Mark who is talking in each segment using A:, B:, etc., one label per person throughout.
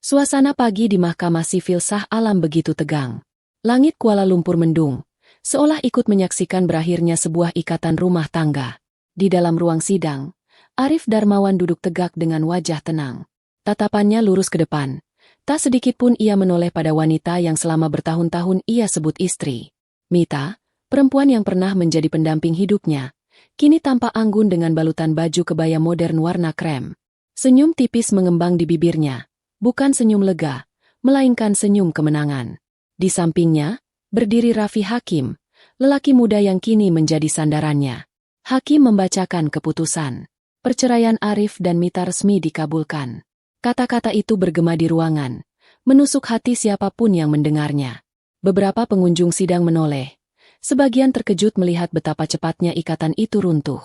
A: Suasana pagi di Mahkamah Sivil Shah Alam begitu tegang. Langit Kuala Lumpur mendung, seolah ikut menyaksikan berakhirnya sebuah ikatan rumah tangga. Di dalam ruang sidang, Arif Darmawan duduk tegak dengan wajah tenang. Tatapannya lurus ke depan. Tak sedikit pun ia menoleh pada wanita yang selama bertahun-tahun ia sebut istri. Mita, perempuan yang pernah menjadi pendamping hidupnya, kini tampak anggun dengan balutan baju kebaya modern warna krem. Senyum tipis mengembang di bibirnya. Bukan senyum lega, melainkan senyum kemenangan. Di sampingnya, berdiri Raffi Hakim, lelaki muda yang kini menjadi sandarannya. Hakim membacakan keputusan. Perceraian Arif dan Mita resmi dikabulkan. Kata-kata itu bergema di ruangan, menusuk hati siapapun yang mendengarnya. Beberapa pengunjung sidang menoleh. Sebagian terkejut melihat betapa cepatnya ikatan itu runtuh.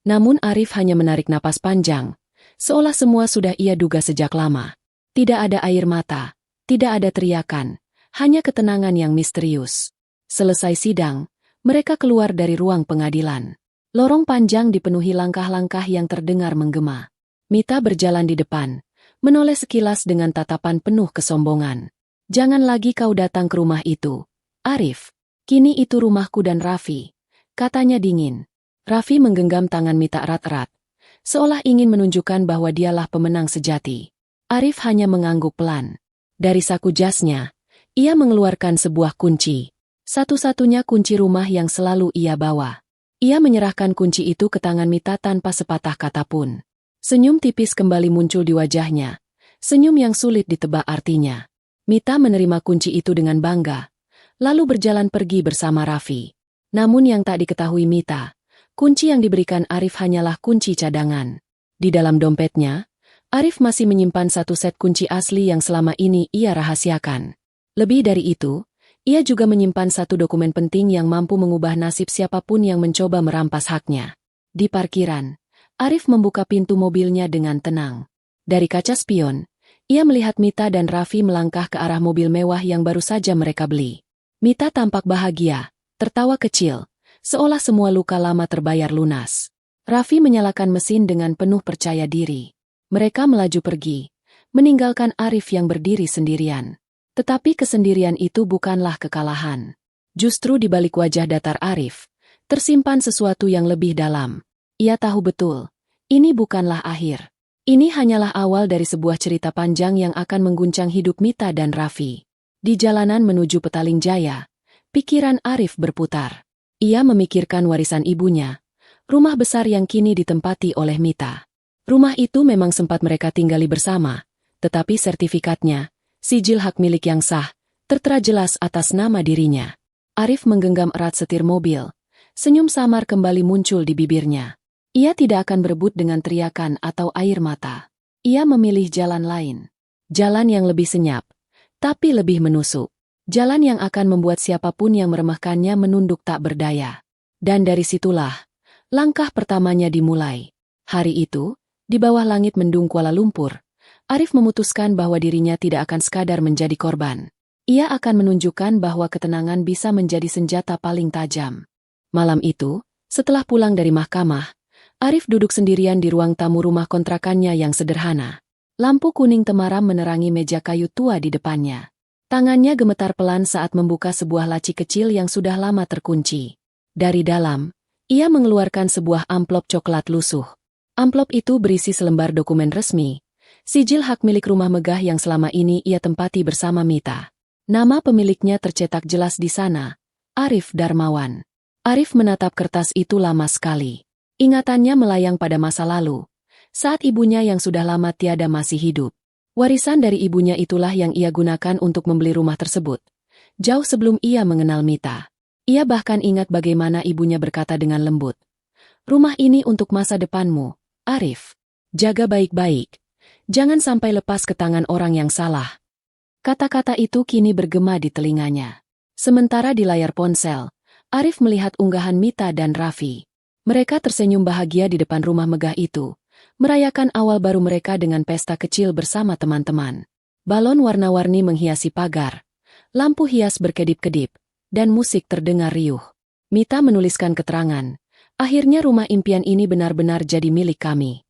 A: Namun Arif hanya menarik napas panjang, seolah semua sudah ia duga sejak lama. Tidak ada air mata, tidak ada teriakan, hanya ketenangan yang misterius. Selesai sidang, mereka keluar dari ruang pengadilan. Lorong panjang dipenuhi langkah-langkah yang terdengar menggema. Mita berjalan di depan, menoleh sekilas dengan tatapan penuh kesombongan. Jangan lagi kau datang ke rumah itu, Arif. Kini itu rumahku dan Raffi, katanya dingin. Raffi menggenggam tangan Mita erat-erat, seolah ingin menunjukkan bahwa dialah pemenang sejati. Arif hanya mengangguk pelan. Dari saku jasnya, ia mengeluarkan sebuah kunci. Satu-satunya kunci rumah yang selalu ia bawa. Ia menyerahkan kunci itu ke tangan Mita tanpa sepatah kata pun. Senyum tipis kembali muncul di wajahnya. Senyum yang sulit ditebak artinya. Mita menerima kunci itu dengan bangga, lalu berjalan pergi bersama Raffi. Namun yang tak diketahui Mita, kunci yang diberikan Arif hanyalah kunci cadangan. Di dalam dompetnya, Arif masih menyimpan satu set kunci asli yang selama ini ia rahasiakan. Lebih dari itu, ia juga menyimpan satu dokumen penting yang mampu mengubah nasib siapapun yang mencoba merampas haknya. Di parkiran, Arif membuka pintu mobilnya dengan tenang. Dari kaca spion, ia melihat Mita dan Raffi melangkah ke arah mobil mewah yang baru saja mereka beli. Mita tampak bahagia, tertawa kecil, seolah semua luka lama terbayar lunas. Raffi menyalakan mesin dengan penuh percaya diri. Mereka melaju pergi, meninggalkan Arif yang berdiri sendirian. Tetapi kesendirian itu bukanlah kekalahan. Justru di balik wajah datar Arif, tersimpan sesuatu yang lebih dalam. Ia tahu betul, ini bukanlah akhir. Ini hanyalah awal dari sebuah cerita panjang yang akan mengguncang hidup Mita dan Raffi. Di jalanan menuju Petaling Jaya, pikiran Arif berputar. Ia memikirkan warisan ibunya, rumah besar yang kini ditempati oleh Mita. Rumah itu memang sempat mereka tinggali bersama, tetapi sertifikatnya, sijil hak milik yang sah, tertera jelas atas nama dirinya. Arif menggenggam erat setir mobil, senyum samar kembali muncul di bibirnya. Ia tidak akan berebut dengan teriakan atau air mata. Ia memilih jalan lain. Jalan yang lebih senyap, tapi lebih menusuk. Jalan yang akan membuat siapapun yang meremehkannya menunduk tak berdaya. Dan dari situlah, langkah pertamanya dimulai. Hari itu, di bawah langit mendung Kuala Lumpur, Arif memutuskan bahwa dirinya tidak akan sekadar menjadi korban. Ia akan menunjukkan bahwa ketenangan bisa menjadi senjata paling tajam. Malam itu, setelah pulang dari mahkamah, Arif duduk sendirian di ruang tamu rumah kontrakannya yang sederhana. Lampu kuning temaram menerangi meja kayu tua di depannya. Tangannya gemetar pelan saat membuka sebuah laci kecil yang sudah lama terkunci. Dari dalam, ia mengeluarkan sebuah amplop coklat lusuh. Amplop itu berisi selembar dokumen resmi, sijil hak milik rumah megah yang selama ini ia tempati bersama Mita. Nama pemiliknya tercetak jelas di sana, Arif Darmawan. Arif menatap kertas itu lama sekali. Ingatannya melayang pada masa lalu, saat ibunya yang sudah lama tiada masih hidup. Warisan dari ibunya itulah yang ia gunakan untuk membeli rumah tersebut, jauh sebelum ia mengenal Mita. Ia bahkan ingat bagaimana ibunya berkata dengan lembut, "Rumah ini untuk masa depanmu, Arif. Jaga baik-baik. Jangan sampai lepas ke tangan orang yang salah." Kata-kata itu kini bergema di telinganya. Sementara di layar ponsel, Arif melihat unggahan Mita dan Raffi. Mereka tersenyum bahagia di depan rumah megah itu, merayakan awal baru mereka dengan pesta kecil bersama teman-teman. Balon warna-warni menghiasi pagar, lampu hias berkedip-kedip, dan musik terdengar riuh. Mita menuliskan keterangan, "Akhirnya rumah impian ini benar-benar jadi milik kami."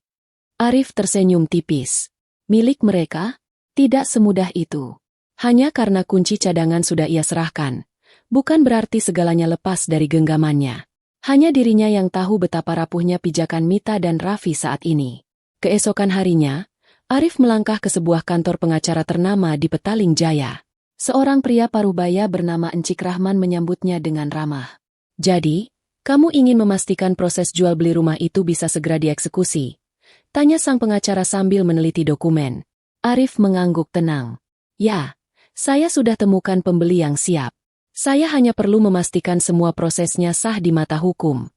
A: Arif tersenyum tipis. Milik mereka? Tidak semudah itu. Hanya karena kunci cadangan sudah ia serahkan, bukan berarti segalanya lepas dari genggamannya. Hanya dirinya yang tahu betapa rapuhnya pijakan Mita dan Raffi saat ini. Keesokan harinya, Arif melangkah ke sebuah kantor pengacara ternama di Petaling Jaya. Seorang pria parubaya bernama Encik Rahman menyambutnya dengan ramah. "Jadi, kamu ingin memastikan proses jual beli rumah itu bisa segera dieksekusi?" tanya sang pengacara sambil meneliti dokumen. Arif mengangguk tenang. "Ya, saya sudah temukan pembeli yang siap. Saya hanya perlu memastikan semua prosesnya sah di mata hukum."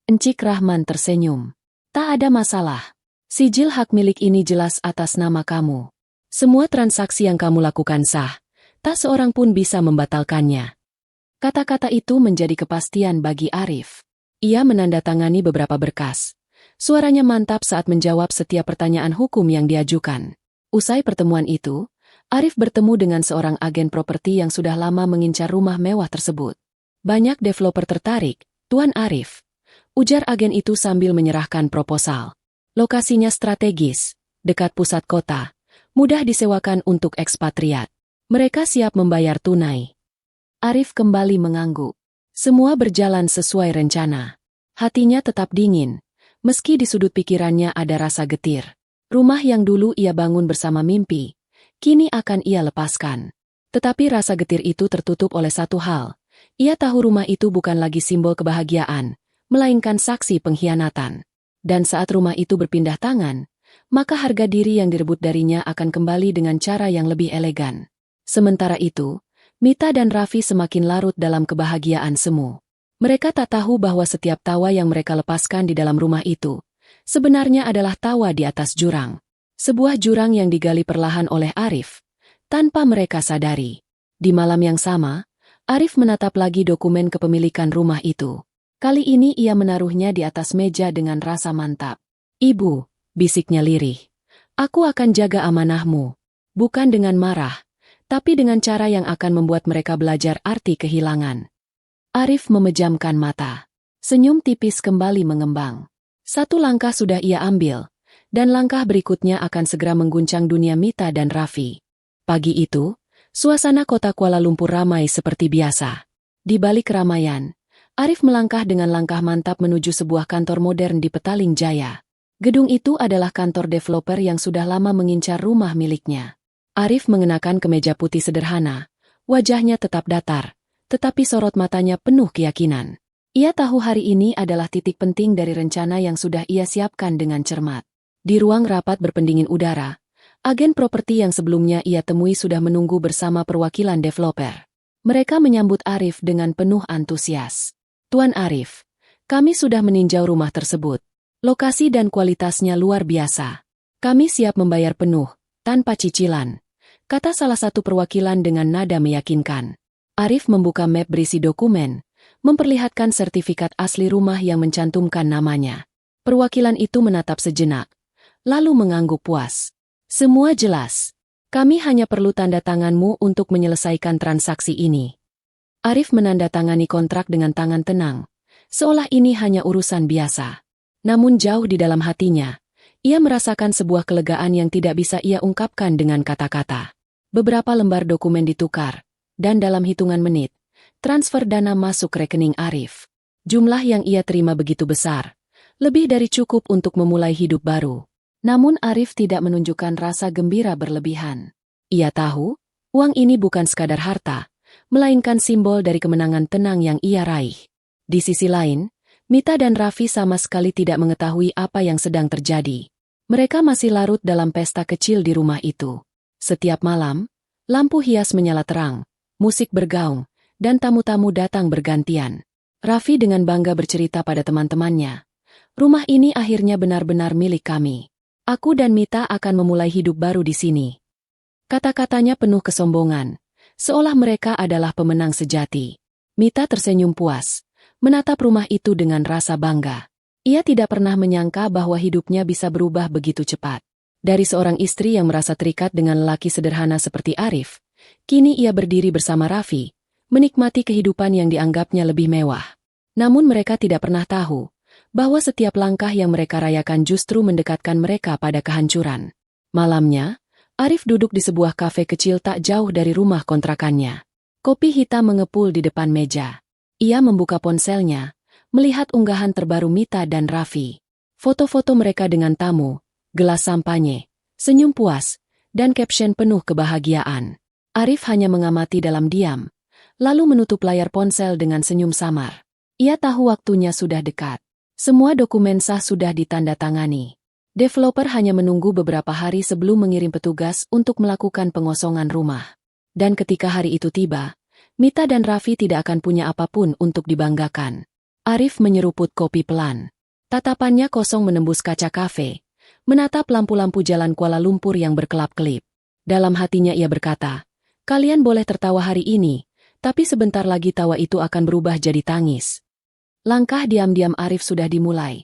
A: Encik Rahman tersenyum. "Tak ada masalah. Sijil hak milik ini jelas atas nama kamu. Semua transaksi yang kamu lakukan sah. Tak seorang pun bisa membatalkannya." Kata-kata itu menjadi kepastian bagi Arif. Ia menandatangani beberapa berkas. Suaranya mantap saat menjawab setiap pertanyaan hukum yang diajukan. Usai pertemuan itu, Arif bertemu dengan seorang agen properti yang sudah lama mengincar rumah mewah tersebut. "Banyak developer tertarik, Tuan Arif," ujar agen itu sambil menyerahkan proposal. "Lokasinya strategis, dekat pusat kota, mudah disewakan untuk ekspatriat. Mereka siap membayar tunai." Arif kembali mengangguk. Semua berjalan sesuai rencana. Hatinya tetap dingin, meski di sudut pikirannya ada rasa getir. Rumah yang dulu ia bangun bersama mimpi, kini akan ia lepaskan. Tetapi rasa getir itu tertutup oleh satu hal. Ia tahu rumah itu bukan lagi simbol kebahagiaan, melainkan saksi pengkhianatan. Dan saat rumah itu berpindah tangan, maka harga diri yang direbut darinya akan kembali dengan cara yang lebih elegan. Sementara itu, Mita dan Raffi semakin larut dalam kebahagiaan semu. Mereka tak tahu bahwa setiap tawa yang mereka lepaskan di dalam rumah itu, sebenarnya adalah tawa di atas jurang. Sebuah jurang yang digali perlahan oleh Arif, tanpa mereka sadari. Di malam yang sama, Arif menatap lagi dokumen kepemilikan rumah itu. Kali ini ia menaruhnya di atas meja dengan rasa mantap. "Ibu," bisiknya lirih, "aku akan jaga amanahmu. Bukan dengan marah, tapi dengan cara yang akan membuat mereka belajar arti kehilangan." Arif memejamkan mata. Senyum tipis kembali mengembang. Satu langkah sudah ia ambil, dan langkah berikutnya akan segera mengguncang dunia Mita dan Raffi. Pagi itu, suasana kota Kuala Lumpur ramai seperti biasa. Di balik keramaian, Arif melangkah dengan langkah mantap menuju sebuah kantor modern di Petaling Jaya. Gedung itu adalah kantor developer yang sudah lama mengincar rumah miliknya. Arif mengenakan kemeja putih sederhana, wajahnya tetap datar, tetapi sorot matanya penuh keyakinan. Ia tahu hari ini adalah titik penting dari rencana yang sudah ia siapkan dengan cermat. Di ruang rapat berpendingin udara, agen properti yang sebelumnya ia temui sudah menunggu bersama perwakilan developer. Mereka menyambut Arif dengan penuh antusias. "Tuan Arif, kami sudah meninjau rumah tersebut. Lokasi dan kualitasnya luar biasa. Kami siap membayar penuh, tanpa cicilan," kata salah satu perwakilan dengan nada meyakinkan. Arif membuka map berisi dokumen, memperlihatkan sertifikat asli rumah yang mencantumkan namanya. Perwakilan itu menatap sejenak, lalu mengangguk puas. "Semua jelas. Kami hanya perlu tanda tanganmu untuk menyelesaikan transaksi ini." Arif menandatangani kontrak dengan tangan tenang, seolah ini hanya urusan biasa. Namun jauh di dalam hatinya, ia merasakan sebuah kelegaan yang tidak bisa ia ungkapkan dengan kata-kata. Beberapa lembar dokumen ditukar, dan dalam hitungan menit, transfer dana masuk rekening Arif. Jumlah yang ia terima begitu besar, lebih dari cukup untuk memulai hidup baru. Namun Arif tidak menunjukkan rasa gembira berlebihan. Ia tahu, uang ini bukan sekadar harta, melainkan simbol dari kemenangan tenang yang ia raih. Di sisi lain, Mita dan Raffi sama sekali tidak mengetahui apa yang sedang terjadi. Mereka masih larut dalam pesta kecil di rumah itu. Setiap malam, lampu hias menyala terang, musik bergaung, dan tamu-tamu datang bergantian. Raffi dengan bangga bercerita pada teman-temannya, "Rumah ini akhirnya benar-benar milik kami. Aku dan Mita akan memulai hidup baru di sini." Kata-katanya penuh kesombongan, seolah mereka adalah pemenang sejati. Mita tersenyum puas, menatap rumah itu dengan rasa bangga. Ia tidak pernah menyangka bahwa hidupnya bisa berubah begitu cepat. Dari seorang istri yang merasa terikat dengan lelaki sederhana seperti Arif, kini ia berdiri bersama Raffi, menikmati kehidupan yang dianggapnya lebih mewah. Namun mereka tidak pernah tahu bahwa setiap langkah yang mereka rayakan justru mendekatkan mereka pada kehancuran. Malamnya, Arif duduk di sebuah kafe kecil tak jauh dari rumah kontrakannya. Kopi hitam mengepul di depan meja. Ia membuka ponselnya, melihat unggahan terbaru Mita dan Raffi. Foto-foto mereka dengan tamu, gelas sampanye, senyum puas, dan caption penuh kebahagiaan. Arif hanya mengamati dalam diam, lalu menutup layar ponsel dengan senyum samar. Ia tahu waktunya sudah dekat. Semua dokumen sah sudah ditandatangani. Developer hanya menunggu beberapa hari sebelum mengirim petugas untuk melakukan pengosongan rumah. Dan ketika hari itu tiba, Mita dan Raffi tidak akan punya apapun untuk dibanggakan. Arif menyeruput kopi pelan. Tatapannya kosong menembus kaca kafe, menatap lampu-lampu jalan Kuala Lumpur yang berkelap-kelip. Dalam hatinya ia berkata, "Kalian boleh tertawa hari ini, tapi sebentar lagi tawa itu akan berubah jadi tangis." Langkah diam-diam Arif sudah dimulai.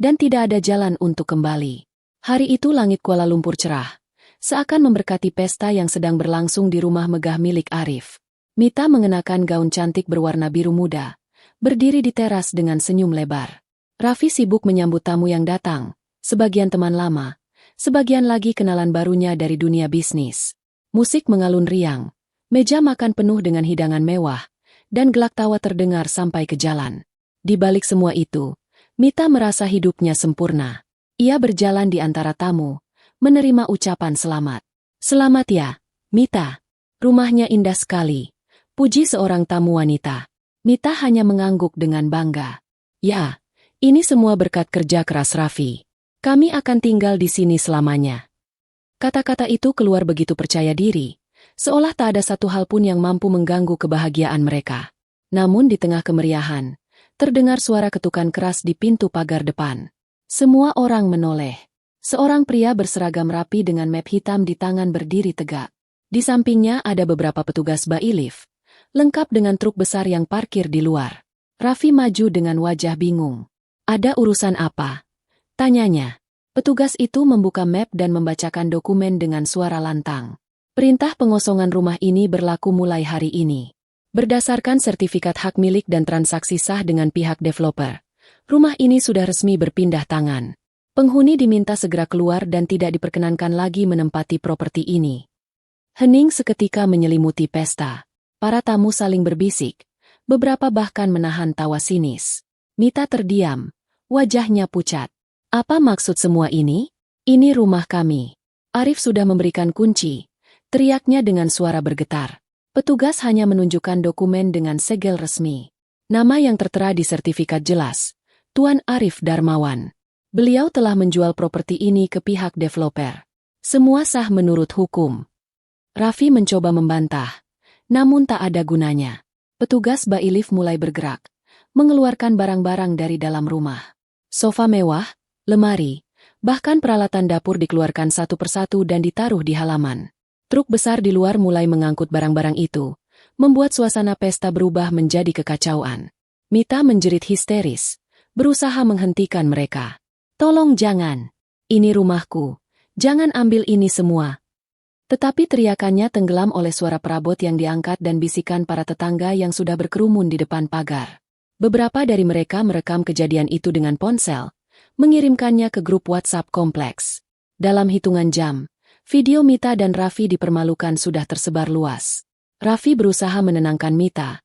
A: Dan tidak ada jalan untuk kembali. Hari itu langit Kuala Lumpur cerah, seakan memberkati pesta yang sedang berlangsung di rumah megah milik Arif. Mita mengenakan gaun cantik berwarna biru muda, berdiri di teras dengan senyum lebar. Raffi sibuk menyambut tamu yang datang, sebagian teman lama, sebagian lagi kenalan barunya dari dunia bisnis. Musik mengalun riang, meja makan penuh dengan hidangan mewah, dan gelak tawa terdengar sampai ke jalan. Di balik semua itu, Mita merasa hidupnya sempurna. Ia berjalan di antara tamu, menerima ucapan selamat. "Selamat ya, Mita. Rumahnya indah sekali," puji seorang tamu wanita. Mita hanya mengangguk dengan bangga. "Ya, ini semua berkat kerja keras Raffi. Kami akan tinggal di sini selamanya." Kata-kata itu keluar begitu percaya diri, seolah tak ada satu hal pun yang mampu mengganggu kebahagiaan mereka. Namun di tengah kemeriahan, terdengar suara ketukan keras di pintu pagar depan. Semua orang menoleh. Seorang pria berseragam rapi dengan map hitam di tangan berdiri tegak. Di sampingnya ada beberapa petugas bailiff, lengkap dengan truk besar yang parkir di luar. Raffi maju dengan wajah bingung. "Ada urusan apa?" tanyanya. Petugas itu membuka map dan membacakan dokumen dengan suara lantang. "Perintah pengosongan rumah ini berlaku mulai hari ini. Berdasarkan sertifikat hak milik dan transaksi sah dengan pihak developer, rumah ini sudah resmi berpindah tangan. Penghuni diminta segera keluar dan tidak diperkenankan lagi menempati properti ini." Hening seketika menyelimuti pesta. Para tamu saling berbisik, beberapa bahkan menahan tawa sinis. Mita terdiam, wajahnya pucat. "Apa maksud semua ini? Ini rumah kami. Arif sudah memberikan kunci," teriaknya dengan suara bergetar. Petugas hanya menunjukkan dokumen dengan segel resmi. Nama yang tertera di sertifikat jelas, Tuan Arif Darmawan. Beliau telah menjual properti ini ke pihak developer. Semua sah menurut hukum. Raffi mencoba membantah, namun tak ada gunanya. Petugas bailiff mulai bergerak, mengeluarkan barang-barang dari dalam rumah. Sofa mewah, lemari, bahkan peralatan dapur dikeluarkan satu persatu dan ditaruh di halaman. Truk besar di luar mulai mengangkut barang-barang itu, membuat suasana pesta berubah menjadi kekacauan. Mita menjerit histeris, berusaha menghentikan mereka. "Tolong jangan. Ini rumahku. Jangan ambil ini semua." Tetapi teriakannya tenggelam oleh suara perabot yang diangkat dan bisikan para tetangga yang sudah berkerumun di depan pagar. Beberapa dari mereka merekam kejadian itu dengan ponsel, mengirimkannya ke grup WhatsApp kompleks. Dalam hitungan jam, video Mita dan Raffi dipermalukan sudah tersebar luas. Raffi berusaha menenangkan Mita,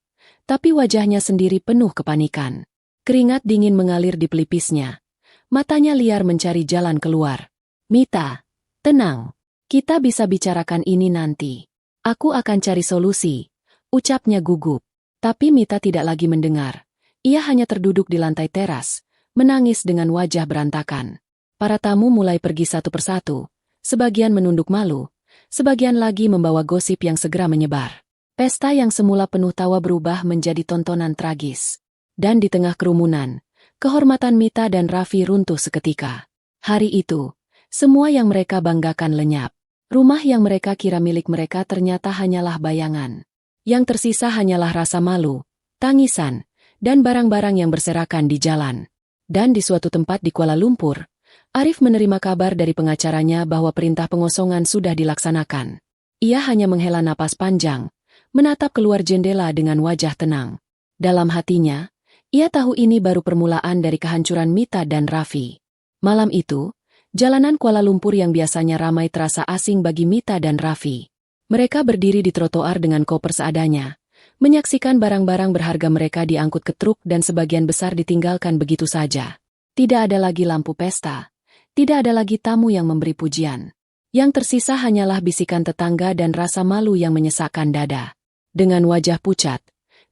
A: tapi wajahnya sendiri penuh kepanikan. Keringat dingin mengalir di pelipisnya. Matanya liar mencari jalan keluar. "Mita, tenang. Kita bisa bicarakan ini nanti. Aku akan cari solusi," ucapnya gugup. Tapi Mita tidak lagi mendengar. Ia hanya terduduk di lantai teras, menangis dengan wajah berantakan. Para tamu mulai pergi satu persatu. Sebagian menunduk malu, sebagian lagi membawa gosip yang segera menyebar. Pesta yang semula penuh tawa berubah menjadi tontonan tragis. Dan di tengah kerumunan, kehormatan Mita dan Raffi runtuh seketika. Hari itu, semua yang mereka banggakan lenyap. Rumah yang mereka kira milik mereka ternyata hanyalah bayangan. Yang tersisa hanyalah rasa malu, tangisan, dan barang-barang yang berserakan di jalan. Dan di suatu tempat di Kuala Lumpur, Arif menerima kabar dari pengacaranya bahwa perintah pengosongan sudah dilaksanakan. Ia hanya menghela napas panjang, menatap keluar jendela dengan wajah tenang. Dalam hatinya, ia tahu ini baru permulaan dari kehancuran Mita dan Raffi. Malam itu, Jalanan Kuala Lumpur yang biasanya ramai terasa asing bagi Mita dan Raffi. Mereka berdiri di trotoar dengan koper seadanya, menyaksikan barang-barang berharga mereka diangkut ke truk dan sebagian besar ditinggalkan begitu saja. Tidak ada lagi lampu pesta. Tidak ada lagi tamu yang memberi pujian. Yang tersisa hanyalah bisikan tetangga dan rasa malu yang menyesakkan dada. Dengan wajah pucat,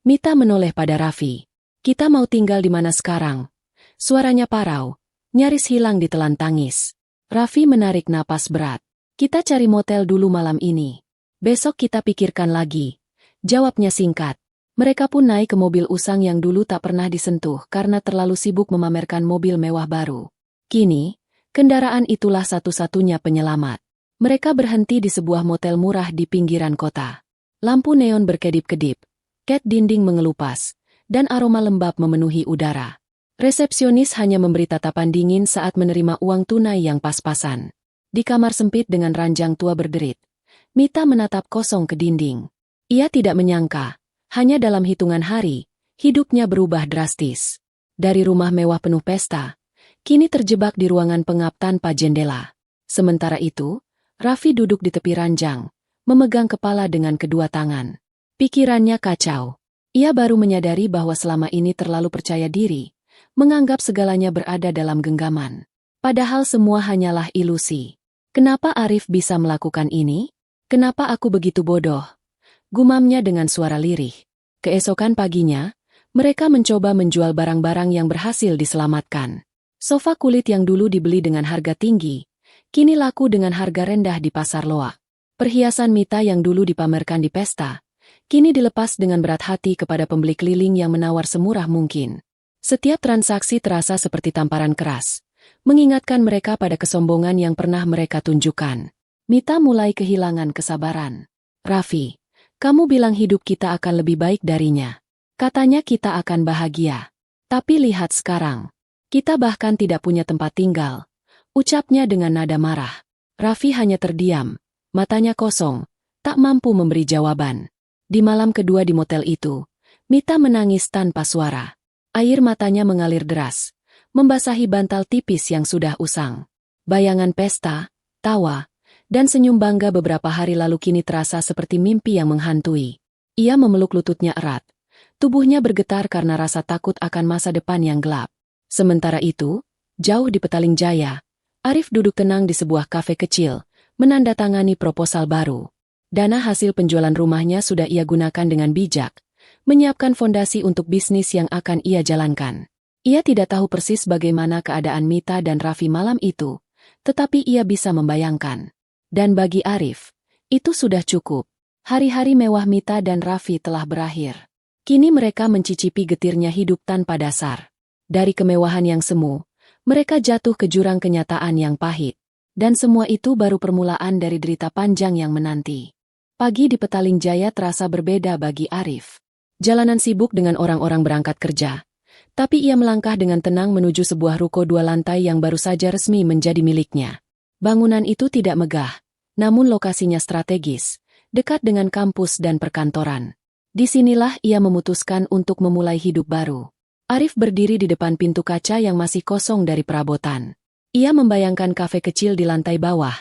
A: Mita menoleh pada Raffi. "Kita mau tinggal di mana sekarang?" Suaranya parau, nyaris hilang ditelan tangis. Raffi menarik napas berat. "Kita cari motel dulu malam ini. Besok kita pikirkan lagi," jawabnya singkat. Mereka pun naik ke mobil usang yang dulu tak pernah disentuh karena terlalu sibuk memamerkan mobil mewah baru. Kini, kendaraan itulah satu-satunya penyelamat. Mereka berhenti di sebuah motel murah di pinggiran kota. Lampu neon berkedip-kedip, cat dinding mengelupas, dan aroma lembab memenuhi udara. Resepsionis hanya memberi tatapan dingin saat menerima uang tunai yang pas-pasan. Di kamar sempit dengan ranjang tua berderit, Mita menatap kosong ke dinding. Ia tidak menyangka, hanya dalam hitungan hari, hidupnya berubah drastis. Dari rumah mewah penuh pesta, kini terjebak di ruangan pengap tanpa jendela. Sementara itu, Raffi duduk di tepi ranjang, memegang kepala dengan kedua tangan. Pikirannya kacau. Ia baru menyadari bahwa selama ini terlalu percaya diri, menganggap segalanya berada dalam genggaman. Padahal semua hanyalah ilusi. Kenapa Arif bisa melakukan ini? Kenapa aku begitu bodoh? Gumamnya dengan suara lirih. Keesokan paginya, mereka mencoba menjual barang-barang yang berhasil diselamatkan. Sofa kulit yang dulu dibeli dengan harga tinggi, kini laku dengan harga rendah di pasar loak. Perhiasan Mita yang dulu dipamerkan di pesta, kini dilepas dengan berat hati kepada pembeli keliling yang menawar semurah mungkin. Setiap transaksi terasa seperti tamparan keras, mengingatkan mereka pada kesombongan yang pernah mereka tunjukkan. Mita mulai kehilangan kesabaran. "Raffi, kamu bilang hidup kita akan lebih baik darinya. Katanya kita akan bahagia. Tapi lihat sekarang. Kita bahkan tidak punya tempat tinggal," ucapnya dengan nada marah. Raffi hanya terdiam, matanya kosong, tak mampu memberi jawaban. Di malam kedua di motel itu, Mita menangis tanpa suara. Air matanya mengalir deras, membasahi bantal tipis yang sudah usang. Bayangan pesta, tawa, dan senyum bangga beberapa hari lalu kini terasa seperti mimpi yang menghantui. Ia memeluk lututnya erat. Tubuhnya bergetar karena rasa takut akan masa depan yang gelap. Sementara itu, jauh di Petaling Jaya, Arif duduk tenang di sebuah kafe kecil, menandatangani proposal baru. Dana hasil penjualan rumahnya sudah ia gunakan dengan bijak, menyiapkan fondasi untuk bisnis yang akan ia jalankan. Ia tidak tahu persis bagaimana keadaan Mita dan Raffi malam itu, tetapi ia bisa membayangkan. Dan bagi Arif, itu sudah cukup. Hari-hari mewah Mita dan Raffi telah berakhir. Kini mereka mencicipi getirnya hidup tanpa dasar. Dari kemewahan yang semu, mereka jatuh ke jurang kenyataan yang pahit. Dan semua itu baru permulaan dari derita panjang yang menanti. Pagi di Petaling Jaya terasa berbeda bagi Arif. Jalanan sibuk dengan orang-orang berangkat kerja. Tapi ia melangkah dengan tenang menuju sebuah ruko 2 lantai yang baru saja resmi menjadi miliknya. Bangunan itu tidak megah, namun lokasinya strategis, dekat dengan kampus dan perkantoran. Disinilah ia memutuskan untuk memulai hidup baru. Arif berdiri di depan pintu kaca yang masih kosong dari perabotan. Ia membayangkan kafe kecil di lantai bawah,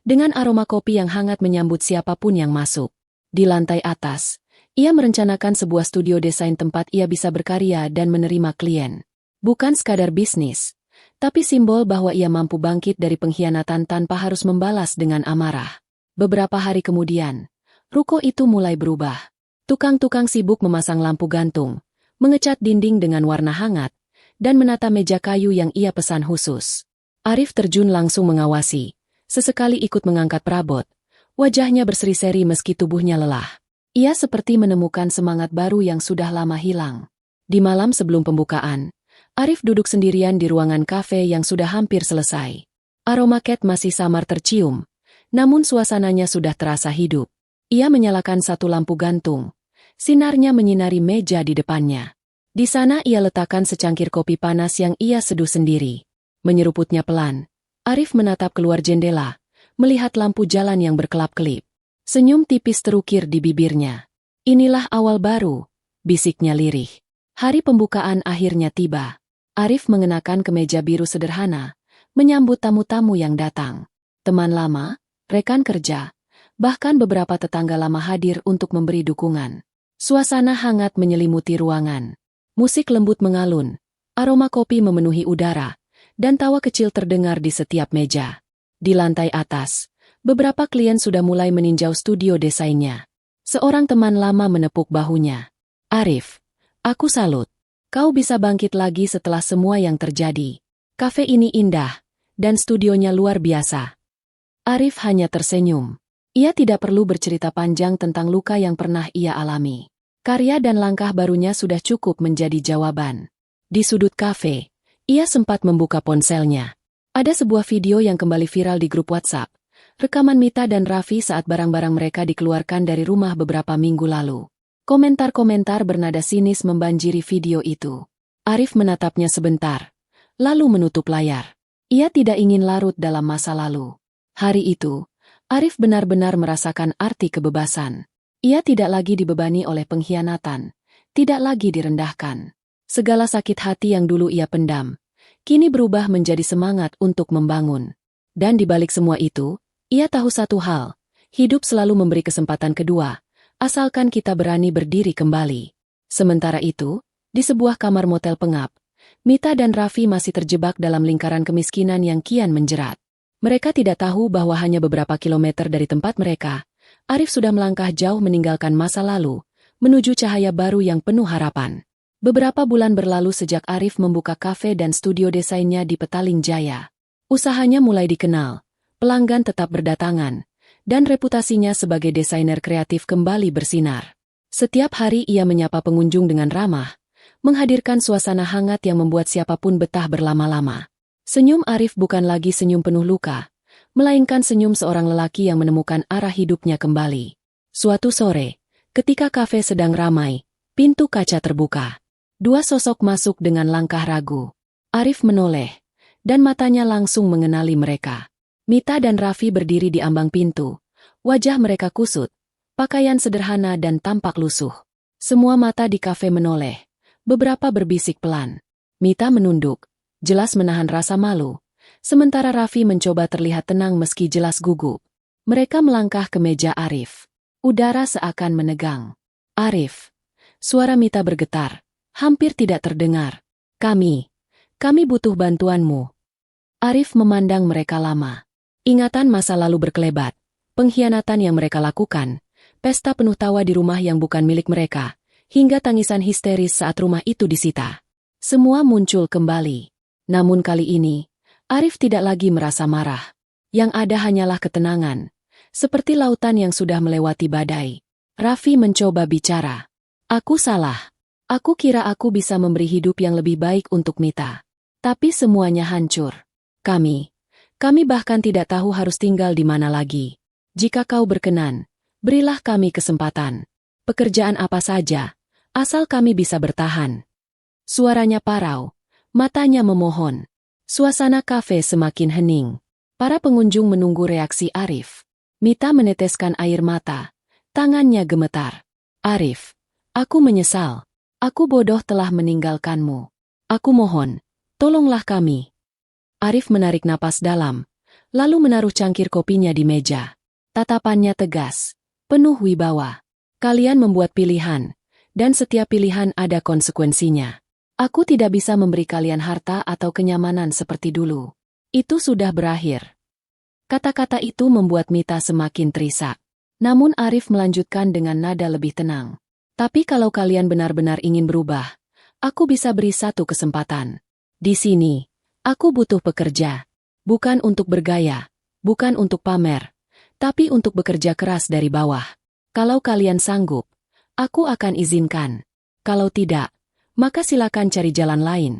A: dengan aroma kopi yang hangat menyambut siapapun yang masuk. Di lantai atas, ia merencanakan sebuah studio desain tempat ia bisa berkarya dan menerima klien. Bukan sekadar bisnis, tapi simbol bahwa ia mampu bangkit dari pengkhianatan tanpa harus membalas dengan amarah. Beberapa hari kemudian, ruko itu mulai berubah. Tukang-tukang sibuk memasang lampu gantung, mengecat dinding dengan warna hangat, dan menata meja kayu yang ia pesan khusus. Arif terjun langsung mengawasi, sesekali ikut mengangkat perabot, wajahnya berseri-seri meski tubuhnya lelah. Ia seperti menemukan semangat baru yang sudah lama hilang. Di malam sebelum pembukaan, Arif duduk sendirian di ruangan kafe yang sudah hampir selesai. Aroma cat masih samar tercium, namun suasananya sudah terasa hidup. Ia menyalakan satu lampu gantung. Sinarnya menyinari meja di depannya. Di sana ia letakkan secangkir kopi panas yang ia seduh sendiri. Menyeruputnya pelan, Arif menatap keluar jendela, melihat lampu jalan yang berkelap-kelip. Senyum tipis terukir di bibirnya. "Inilah awal baru," bisiknya lirih. Hari pembukaan akhirnya tiba. Arif mengenakan kemeja biru sederhana, menyambut tamu-tamu yang datang. Teman lama, rekan kerja, bahkan beberapa tetangga lama hadir untuk memberi dukungan. Suasana hangat menyelimuti ruangan. Musik lembut mengalun, aroma kopi memenuhi udara, dan tawa kecil terdengar di setiap meja. Di lantai atas, beberapa klien sudah mulai meninjau studio desainnya. Seorang teman lama menepuk bahunya. Arif, aku salut. Kau bisa bangkit lagi setelah semua yang terjadi. Kafe ini indah, dan studionya luar biasa. Arif hanya tersenyum. Ia tidak perlu bercerita panjang tentang luka yang pernah ia alami. Karya dan langkah barunya sudah cukup menjadi jawaban. Di sudut kafe, ia sempat membuka ponselnya. Ada sebuah video yang kembali viral di grup WhatsApp. Rekaman Mita dan Raffi saat barang-barang mereka dikeluarkan dari rumah beberapa minggu lalu. Komentar-komentar bernada sinis membanjiri video itu. Arif menatapnya sebentar, lalu menutup layar. Ia tidak ingin larut dalam masa lalu. Hari itu, Arif benar-benar merasakan arti kebebasan. Ia tidak lagi dibebani oleh pengkhianatan, tidak lagi direndahkan. Segala sakit hati yang dulu ia pendam, kini berubah menjadi semangat untuk membangun. Dan di balik semua itu, ia tahu satu hal, hidup selalu memberi kesempatan kedua, asalkan kita berani berdiri kembali. Sementara itu, di sebuah kamar motel pengap, Mita dan Raffi masih terjebak dalam lingkaran kemiskinan yang kian menjerat. Mereka tidak tahu bahwa hanya beberapa kilometer dari tempat mereka, Arif sudah melangkah jauh meninggalkan masa lalu, menuju cahaya baru yang penuh harapan. Beberapa bulan berlalu sejak Arif membuka kafe dan studio desainnya di Petaling Jaya. Usahanya mulai dikenal, pelanggan tetap berdatangan, dan reputasinya sebagai desainer kreatif kembali bersinar. Setiap hari ia menyapa pengunjung dengan ramah, menghadirkan suasana hangat yang membuat siapapun betah berlama-lama. Senyum Arif bukan lagi senyum penuh luka, melainkan senyum seorang lelaki yang menemukan arah hidupnya kembali. Suatu sore, ketika kafe sedang ramai, pintu kaca terbuka. Dua sosok masuk dengan langkah ragu. Arif menoleh, dan matanya langsung mengenali mereka. Mita dan Raffi berdiri di ambang pintu. Wajah mereka kusut, pakaian sederhana dan tampak lusuh. Semua mata di kafe menoleh, beberapa berbisik pelan. Mita menunduk, jelas menahan rasa malu, sementara Raffi mencoba terlihat tenang meski jelas gugup. Mereka melangkah ke meja Arif. Udara seakan menegang. Arif. Suara Mita bergetar, hampir tidak terdengar. Kami butuh bantuanmu. Arif memandang mereka lama. Ingatan masa lalu berkelebat, pengkhianatan yang mereka lakukan, pesta penuh tawa di rumah yang bukan milik mereka, hingga tangisan histeris saat rumah itu disita. Semua muncul kembali. Namun kali ini, Arif tidak lagi merasa marah. Yang ada hanyalah ketenangan, seperti lautan yang sudah melewati badai. Raffi mencoba bicara. Aku salah. Aku kira aku bisa memberi hidup yang lebih baik untuk Mita. Tapi semuanya hancur. Kami bahkan tidak tahu harus tinggal di mana lagi. Jika kau berkenan, berilah kami kesempatan. Pekerjaan apa saja, asal kami bisa bertahan. Suaranya parau, matanya memohon. Suasana kafe semakin hening. Para pengunjung menunggu reaksi Arif. Mita meneteskan air mata. Tangannya gemetar. Arif, aku menyesal. Aku bodoh telah meninggalkanmu. Aku mohon, tolonglah kami. Arif menarik napas dalam, lalu menaruh cangkir kopinya di meja. Tatapannya tegas, penuh wibawa. Kalian membuat pilihan, dan setiap pilihan ada konsekuensinya. Aku tidak bisa memberi kalian harta atau kenyamanan seperti dulu. Itu sudah berakhir. Kata-kata itu membuat Mita semakin terisak. Namun Arif melanjutkan dengan nada lebih tenang. Tapi kalau kalian benar-benar ingin berubah, aku bisa beri satu kesempatan. Di sini, aku butuh pekerja. Bukan untuk bergaya, bukan untuk pamer, tapi untuk bekerja keras dari bawah. Kalau kalian sanggup, aku akan izinkan. Kalau tidak, maka silakan cari jalan lain.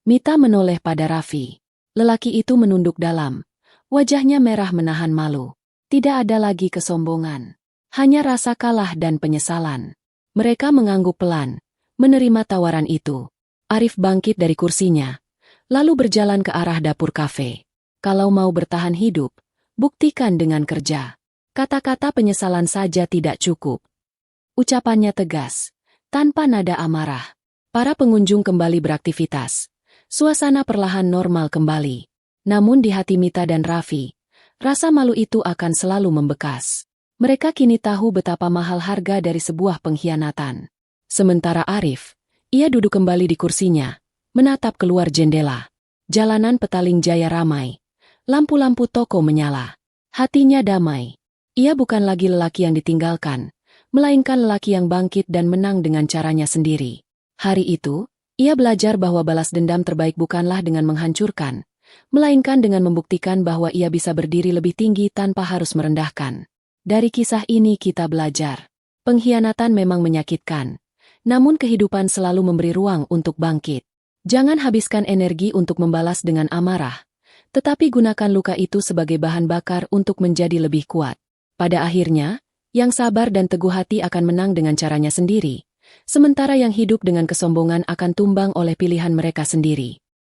A: Mita menoleh pada Raffi. Lelaki itu menunduk dalam. Wajahnya merah menahan malu. Tidak ada lagi kesombongan. Hanya rasa kalah dan penyesalan. Mereka mengangguk pelan, menerima tawaran itu. Arif bangkit dari kursinya, lalu berjalan ke arah dapur kafe. Kalau mau bertahan hidup, buktikan dengan kerja. Kata-kata penyesalan saja tidak cukup. Ucapannya tegas, tanpa nada amarah. Para pengunjung kembali beraktivitas. Suasana perlahan normal kembali. Namun di hati Mita dan Raffi, rasa malu itu akan selalu membekas. Mereka kini tahu betapa mahal harga dari sebuah pengkhianatan. Sementara Arif, ia duduk kembali di kursinya, menatap keluar jendela. Jalanan Petaling Jaya ramai. Lampu-lampu toko menyala. Hatinya damai. Ia bukan lagi lelaki yang ditinggalkan, melainkan lelaki yang bangkit dan menang dengan caranya sendiri. Hari itu, ia belajar bahwa balas dendam terbaik bukanlah dengan menghancurkan, melainkan dengan membuktikan bahwa ia bisa berdiri lebih tinggi tanpa harus merendahkan. Dari kisah ini kita belajar. Pengkhianatan memang menyakitkan, namun kehidupan selalu memberi ruang untuk bangkit. Jangan habiskan energi untuk membalas dengan amarah, tetapi gunakan luka itu sebagai bahan bakar untuk menjadi lebih kuat. Pada akhirnya, yang sabar dan teguh hati akan menang dengan caranya sendiri, sementara yang hidup dengan kesombongan akan tumbang oleh pilihan mereka sendiri.